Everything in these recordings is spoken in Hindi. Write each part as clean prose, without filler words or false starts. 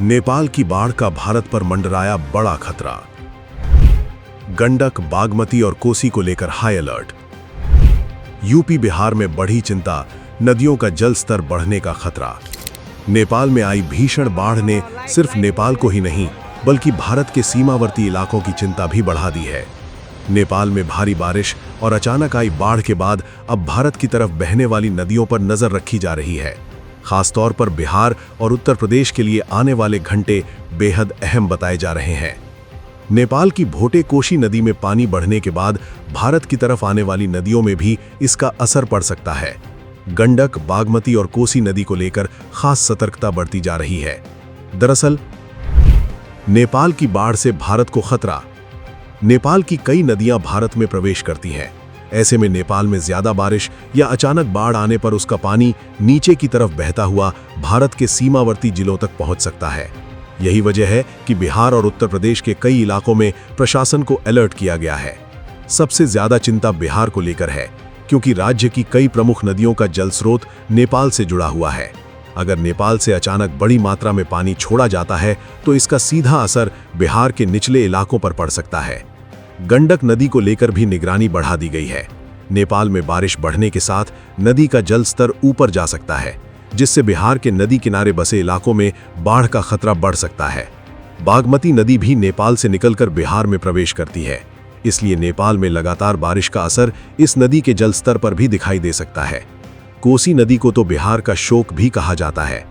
नेपाल की बाढ़ का भारत पर मंडराया बड़ा खतरा। गंडक, बागमती और कोसी को लेकर हाई अलर्ट। यूपी बिहार में बढ़ी चिंता, नदियों का जल स्तर बढ़ने का खतरा। नेपाल में आई भीषण बाढ़ ने सिर्फ नेपाल को ही नहीं बल्कि भारत के सीमावर्ती इलाकों की चिंता भी बढ़ा दी है। नेपाल में भारी बारिश और अचानक आई बाढ़ के बाद अब भारत की तरफ बहने वाली नदियों पर नजर रखी जा रही है। खासतौर पर बिहार और उत्तर प्रदेश के लिए आने वाले घंटे बेहद अहम बताए जा रहे हैं। नेपाल की भोटे कोशी नदी में पानी बढ़ने के बाद भारत की तरफ आने वाली नदियों में भी इसका असर पड़ सकता है। गंडक, बागमती और कोसी नदी को लेकर खास सतर्कता बढ़ती जा रही है। दरअसल नेपाल की बाढ़ से भारत को खतरा। नेपाल की कई नदियां भारत में प्रवेश करती हैं। ऐसे में नेपाल में ज्यादा बारिश या अचानक बाढ़ आने पर उसका पानी नीचे की तरफ बहता हुआ भारत के सीमावर्ती जिलों तक पहुंच सकता है। यही वजह है कि बिहार और उत्तर प्रदेश के कई इलाकों में प्रशासन को अलर्ट किया गया है। सबसे ज्यादा चिंता बिहार को लेकर है, क्योंकि राज्य की कई प्रमुख नदियों का जल स्रोत नेपाल से जुड़ा हुआ है। अगर नेपाल से अचानक बड़ी मात्रा में पानी छोड़ा जाता है तो इसका सीधा असर बिहार के निचले इलाकों पर पड़ सकता है। गंडक नदी को लेकर भी निगरानी बढ़ा दी गई है। नेपाल में बारिश बढ़ने के साथ नदी का जल स्तर ऊपर जा सकता है, जिससे बिहार के नदी किनारे बसे इलाकों में बाढ़ का खतरा बढ़ सकता है। बागमती नदी भी नेपाल से निकलकर बिहार में प्रवेश करती है, इसलिए नेपाल में लगातार बारिश का असर इस नदी के जल स्तर पर भी दिखाई दे सकता है। कोसी नदी को तो बिहार का शोक भी कहा जाता है।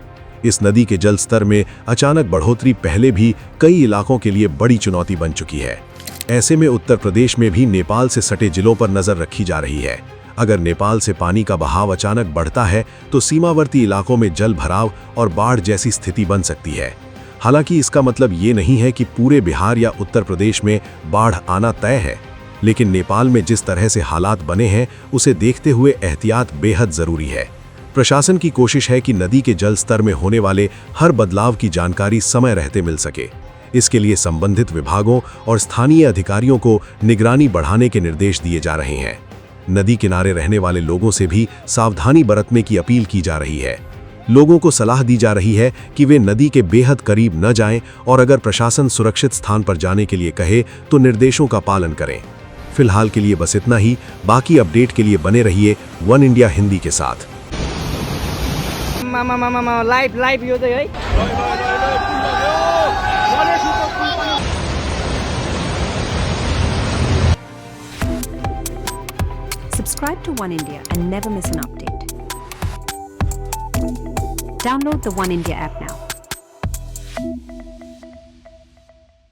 इस नदी के जल स्तर में अचानक बढ़ोतरी पहले भी कई इलाकों के लिए बड़ी चुनौती बन चुकी है। ऐसे में उत्तर प्रदेश में भी नेपाल से सटे जिलों पर नजर रखी जा रही है। अगर नेपाल से पानी का बहाव अचानक बढ़ता है तो सीमावर्ती इलाकों में जल भराव और बाढ़ जैसी स्थिति बन सकती है। हालांकि इसका मतलब ये नहीं है कि पूरे बिहार या उत्तर प्रदेश में बाढ़ आना तय है, लेकिन नेपाल में जिस तरह से हालात बने हैं उसे देखते हुए एहतियात बेहद जरूरी है। प्रशासन की कोशिश है कि नदी के जल स्तर में होने वाले हर बदलाव की जानकारी समय रहते मिल सके। इसके लिए संबंधित विभागों और स्थानीय अधिकारियों को निगरानी बढ़ाने के निर्देश दिए जा रहे हैं। नदी किनारे रहने वाले लोगों से भी सावधानी बरतने की अपील की जा रही है। लोगों को सलाह दी जा रही है कि वे नदी के बेहद करीब न जाएं और अगर प्रशासन सुरक्षित स्थान पर जाने के लिए कहे तो निर्देशों का पालन करें। फिलहाल के लिए बस इतना ही। बाकी अपडेट के लिए बने रहिए वन इंडिया हिंदी के साथ। लाइभ यो चाहिँ है। Subscribe to One India and never miss an update. Download the One India app now.